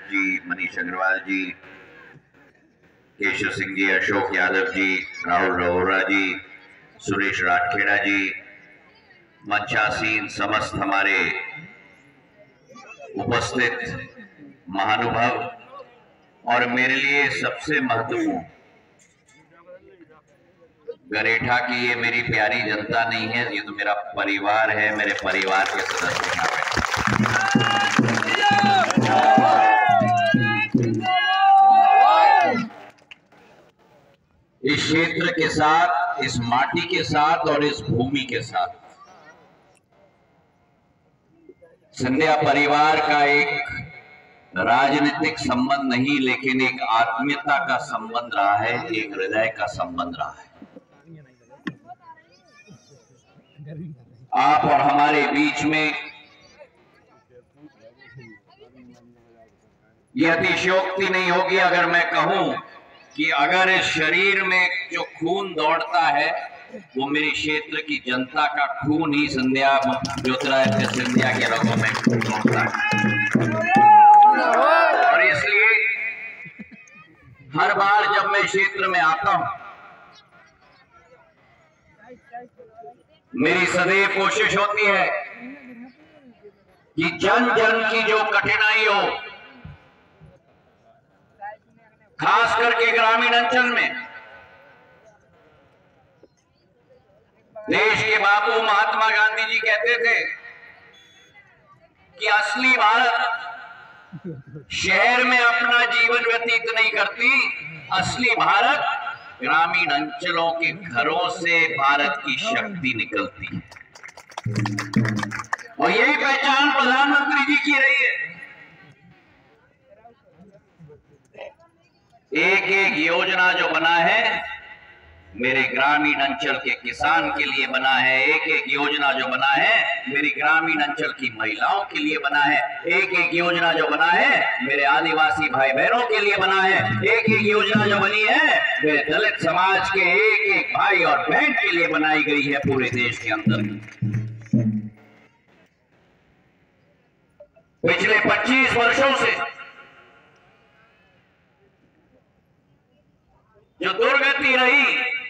जी, मनीष अग्रवाल जी, केशव सिंह जी, अशोक यादव जी, राहुल रोहरा जी, सुरेश राठखेड़ा जी, मंचासीन समस्त हमारे उपस्थित महानुभाव और मेरे लिए सबसे महत्वपूर्ण गरेठा की ये मेरी प्यारी जनता नहीं है, ये तो मेरा परिवार है, मेरे परिवार के सदस्य यहाँ पे। इस क्षेत्र के साथ, इस माटी के साथ और इस भूमि के साथ सिंधिया परिवार का एक राजनीतिक संबंध नहीं, लेकिन एक आत्मीयता का संबंध रहा है, एक हृदय का संबंध रहा है। आप और हमारे बीच में यह अतिशयोक्ति नहीं होगी अगर मैं कहूं कि अगर इस शरीर में जो खून दौड़ता है वो मेरे क्षेत्र की जनता का खून ही सिंधिया ज्योतिरादित्य सिंधिया के रगों में दौड़ता है। और इसलिए हर बार जब मैं क्षेत्र में आता हूं, मेरी सदैव कोशिश होती है कि जन जन की जो कठिनाई हो, खास करके ग्रामीण अंचल में, देश के बापू महात्मा गांधी जी कहते थे कि असली भारत शहर में अपना जीवन व्यतीत नहीं करती, असली भारत ग्रामीण अंचलों के घरों से भारत की शक्ति निकलती है। और यही पहचान प्रधानमंत्री जी की रही है। एक एक योजना जो बना है मेरे ग्रामीण अंचल के किसान के लिए बना है, एक एक योजना जो बना है मेरी ग्रामीण अंचल की महिलाओं के लिए बना है, एक एक योजना जो बना है मेरे आदिवासी भाई बहनों के लिए बना है, एक एक योजना जो बनी है मेरे दलित समाज के एक एक भाई और बहन के लिए बनाई गई है पूरे देश के अंदर। पिछले 25 वर्षों से जो दुर्गति रही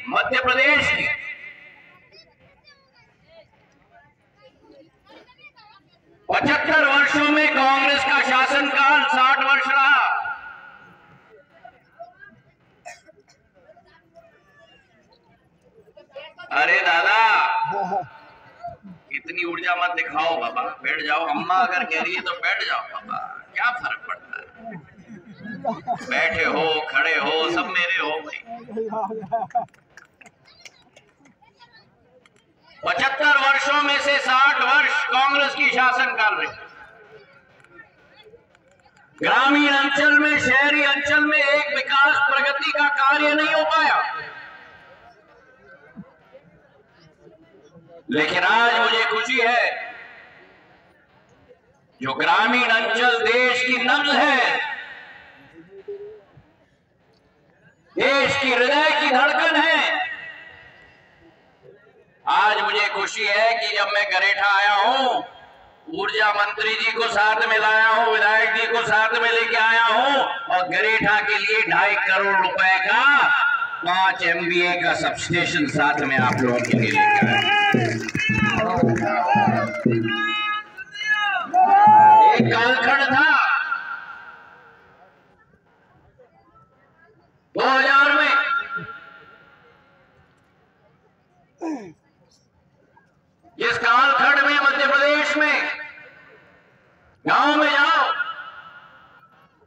मध्य प्रदेश की, पचहत्तर वर्षों में कांग्रेस का शासनकाल 60 वर्ष रहा। अरे दादा, इतनी ऊर्जा मत दिखाओ बाबा, बैठ जाओ। अम्मा अगर कह रही है तो बैठ जाओ बाबा, क्या फर्क पड़ता है, बैठे हो खड़े हो सब मेरे हो भाई। 75 वर्षों में से 60 वर्ष कांग्रेस की शासनकाल रही। ग्रामीण अंचल में, शहरी अंचल में एक विकास प्रगति का कार्य नहीं हो पाया। लेकिन आज मुझे खुशी है, जो ग्रामीण अंचल देश की नब्ज है, देश की हृदय की धड़कन है, आज मुझे खुशी है कि जब मैं गरेठा आया हूं, ऊर्जा मंत्री जी को साथ में लाया हूं, विधायक जी को साथ में लेके आया हूं और गरेठा के लिए 2.5 करोड़ रुपए का 5 MVA का सबस्टेशन साथ में आप लोगों के लिए लेके आया। एक कालखंड था 2000 में, जिस कालखंड में मध्य प्रदेश में गांव में जाओ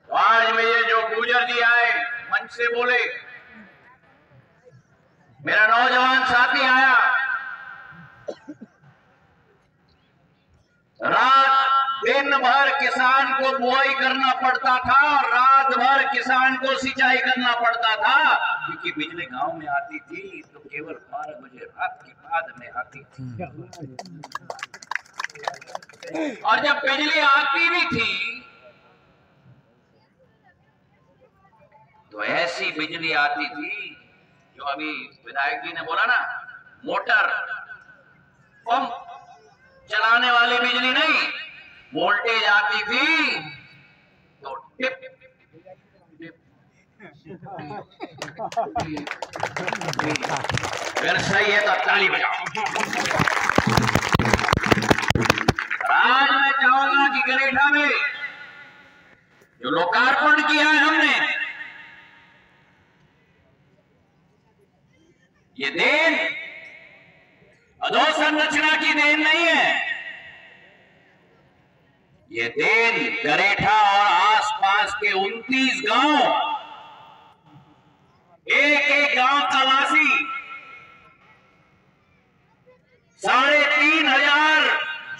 तो आज में ये जो गुजर जी आए मंच से बोले, मेरा नौजवान साथी आया, रात दिन भर किसान को बुआई करना पड़ता था और रात भर किसान को सिंचाई करना पड़ता था, क्योंकि बिजली गांव में आती थी तो केवल 12 बजे रात के बाद में आती थी। और जब बिजली आती भी थी तो ऐसी बिजली आती थी जो अभी विधायक जी ने बोला ना, मोटर पंप चलाने वाली बिजली नहीं, वोल्टेज आती थी तो टिप अगर सही है तो ताली बजाओ। आज मैं चाहूंगा कि गरेठा में जो लोकार्पण किया है हमने, ये देन अधोसंरचना की देन नहीं है, ये देन गरेठा और आसपास के 29 गांव, एक एक गांव का वासी, 3,500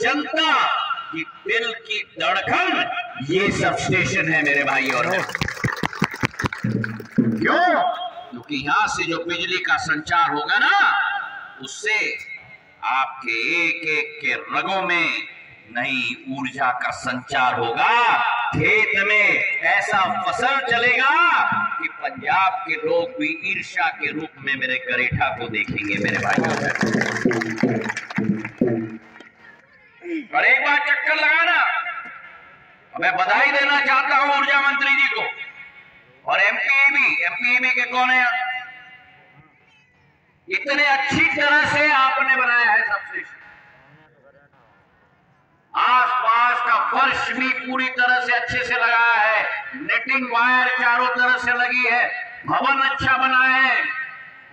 जनता की दिल की धड़कन, ये सब स्टेशन है मेरे भाई और बहन। क्यों? क्योंकि यहां से जो बिजली का संचार होगा ना, उससे आपके एक एक के रगों में नई ऊर्जा का संचार होगा। खेत में ऐसा फसल चलेगा कि पंजाब के लोग भी ईर्ष्या के रूप में मेरे गरेठा को देखेंगे मेरे भाइयों। और एक बार चक्कर लगाना, मैं बधाई देना चाहता हूं ऊर्जा मंत्री जी को और एमपीईबी के कौन है, इतने अच्छी तरह से आपने बनाया है सबस्टेशन। आसपास का फर्श भी पूरी तरह से अच्छे से लगाया है, नेटिंग वायर चारों तरफ से लगी है, भवन अच्छा बना है,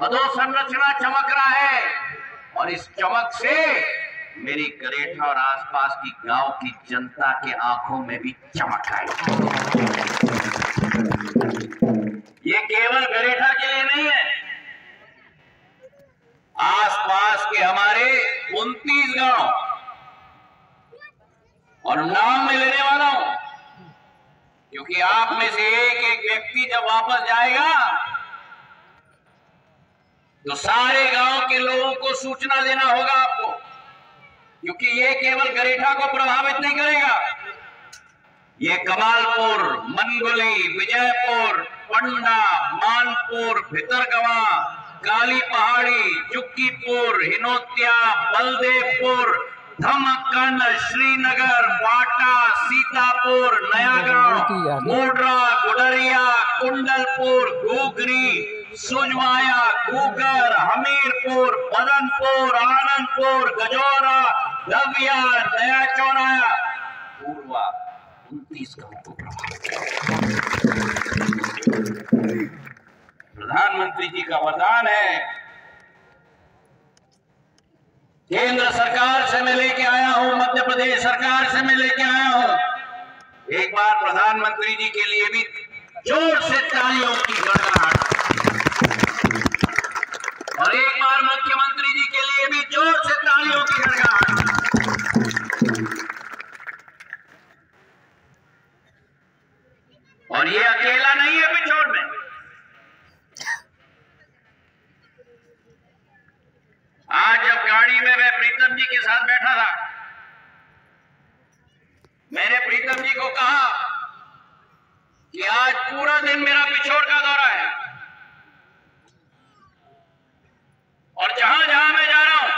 अधोसंरचना चमक रहा है, और इस चमक से मेरी गरेठा और आसपास की गांव की जनता के आंखों में भी चमक आई। ये केवल गरेठा के लिए नहीं है, आसपास के हमारे 29 गांव, और नाम में लेने वाला हूं क्योंकि आप में से एक एक व्यक्ति जब वापस जाएगा तो सारे गांव के लोगों को सूचना देना होगा आपको, क्योंकि ये केवल गरेठा को प्रभावित नहीं करेगा, ये कमालपुर, मनगुली, विजयपुर, पंडा, मानपुर, भितरगवा, काली पहाड़ी, चुक्कीपुर, हिनोतिया, बलदेवपुर, धमकन, श्रीनगर, वाटा, सीतापुर, नयागांव, मोडरा, गुडरिया, कुंडलपुर, घुघरी, सुजवाया, घूगर, हमीरपुर, बदनपुर, आनंदपुर, गजौरा, दविया, नया चौराया, पूर्वा, 29 गांवों को प्रधानमंत्री जी का वरदान है। केंद्र सरकार से मैं लेके आया हूं, मध्य प्रदेश सरकार से मैं लेके आया हूं। एक बार प्रधानमंत्री जी के लिए भी जोर से तालियों की गड़गड़ाहट, और एक बार मुख्यमंत्री जी के लिए भी जोर से तालियों की गड़गड़ाहट। और ये अकेला नहीं है पिछोड़ में, आज जब गाड़ी में मैं प्रीतम जी के साथ बैठा था, मैंने प्रीतम जी को कहा कि आज पूरा दिन मेरा पिछोड़ का दौरा है और जहां जहां मैं जा रहा हूं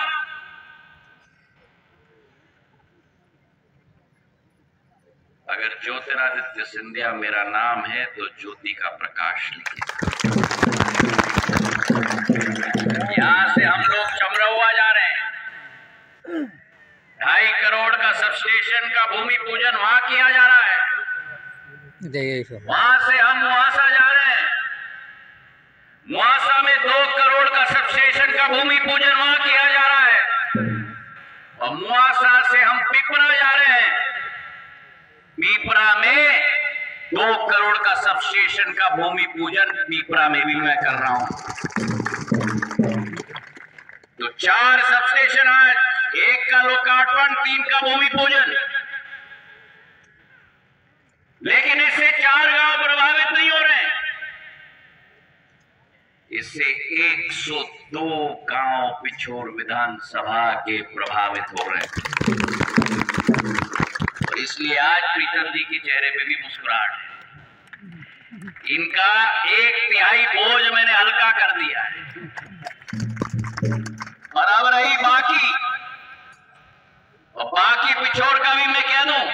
अगर ज्योतिरादित्य सिंधिया मेरा नाम है तो ज्योति का प्रकाश लिखिए। यहां से हम लोग चमरौआ जा रहे हैं, 2.5 करोड़ का सबस्टेशन का भूमि पूजन वहां किया जा रहा है, वहां से हम मुआसा जा रहे हैं, मुआसा में 2 करोड़ का सबस्टेशन का भूमि पूजन वहां किया जा रहा है, और मुआसा से हम पिपरा जा रहे हैं, पीपरा में 2 करोड़ का सबस्टेशन का भूमि पूजन पीपरा में भी मैं कर रहा हूं। तो 4 सबस्टेशन आज, 1 का लोकार्पण, 3 का भूमि पूजन, लेकिन इससे 4 गांव प्रभावित नहीं हो रहे हैं, इससे 102 गांव पिछोर विधानसभा के प्रभावित हो रहे हैं। इसलिए आज प्रीतम जी के चेहरे पे भी मुस्कुराहट है, इनका 1/3 बोझ मैंने हल्का कर दिया है। और अब रही बाकी, और बाकी पिछोर का भी मैं कह दूं,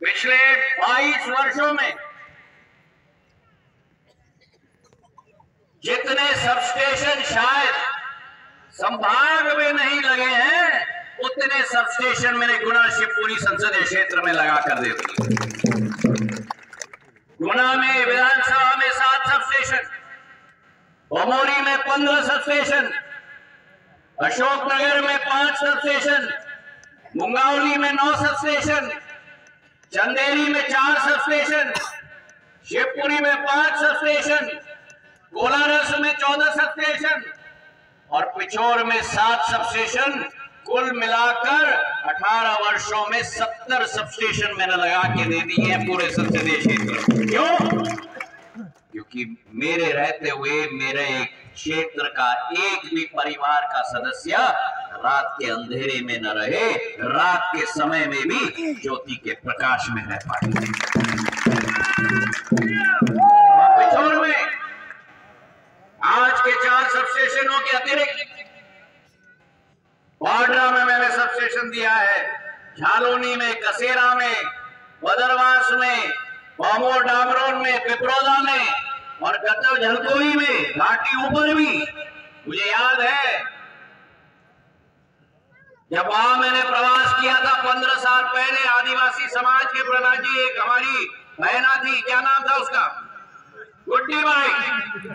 पिछले 22 वर्षों में जितने सबस्टेशन शायद संभाग में नहीं लगे हैं, उतने सबस्टेशन मैंने गुना शिवपुरी संसदीय क्षेत्र में लगा कर दे दिए। गुना में विधानसभा में 7 सबस्टेशन, बमोरी में 15 सबस्टेशन, अशोकनगर में 5 सबस्टेशन, मुंगावली में 9 सबस्टेशन, चंदेरी में 4 सबस्टेशन, शिवपुरी में 5 सबस्टेशन, कोलारस में 14 सबस्टेशन और पिछोर में 7 सबस्टेशन, कुल मिलाकर 18 वर्षों में 70 सबस्टेशन मैंने लगा के दे दिए हैं पूरे संसदीय क्षेत्र। क्यों? क्योंकि मेरे रहते हुए मेरे क्षेत्र का एक भी परिवार का सदस्य रात के अंधेरे में न रहे, रात के समय में भी ज्योति के प्रकाश में रह पाए। पिछोर में आज के 4 सबस्टेशनों के अतिरिक्त बाड्रा में मैंने सबस्टेशन दिया है, झालोनी में, कसेरा में, बदरवास में, बामोर डामरोन में, पिपरोदा में और गतव झलकोई में, घाटी ऊपर भी। मुझे याद है जब वहां मैंने प्रवास किया था 15 साल पहले, आदिवासी समाज के प्रधान जी, एक हमारी बहना थी, क्या नाम था उसका, गुड्डी बाई।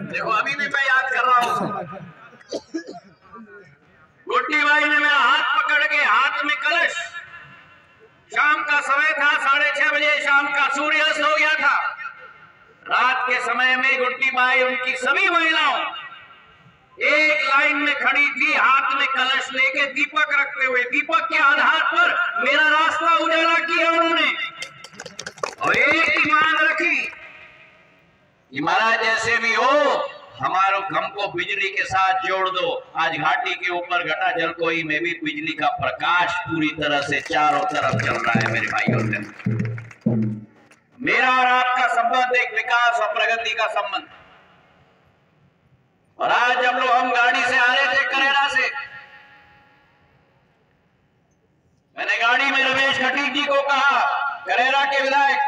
देखो अभी भी मैं याद कर रहा हूं। गुड्डी बाई ने मेरा हाथ पकड़ के, हाथ में कलश, शाम का समय था, 6:30 बजे शाम का सूर्यास्त हो गया था। रात के समय में गुड्डी बाई उनकी सभी महिलाओं एक लाइन में खड़ी थी, हाथ में कलश लेके, दीपक रखते हुए। दीपक के आधार पर मेरा रास्ता उजाला किया उन्होंने और एक ही मांग रखी कि महाराज जैसे भी हो हमको बिजली के साथ जोड़ दो। आज घाटी के ऊपर घटा जलकोई में भी बिजली का प्रकाश पूरी तरह से चारों तरफ चल रहा है मेरे भाइयों से। मेरा और आपका संबंध एक विकास और प्रगति का संबंध। और आज जब लोग हम गाड़ी से आ रहे थे करेरा से, मैंने गाड़ी में रमेश खटीक जी को कहा, करेरा के विधायक,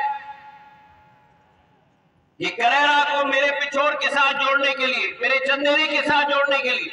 कि करेरा को मेरे पिछोर के साथ जोड़ने के लिए, मेरे चंदेरी के साथ जोड़ने के लिए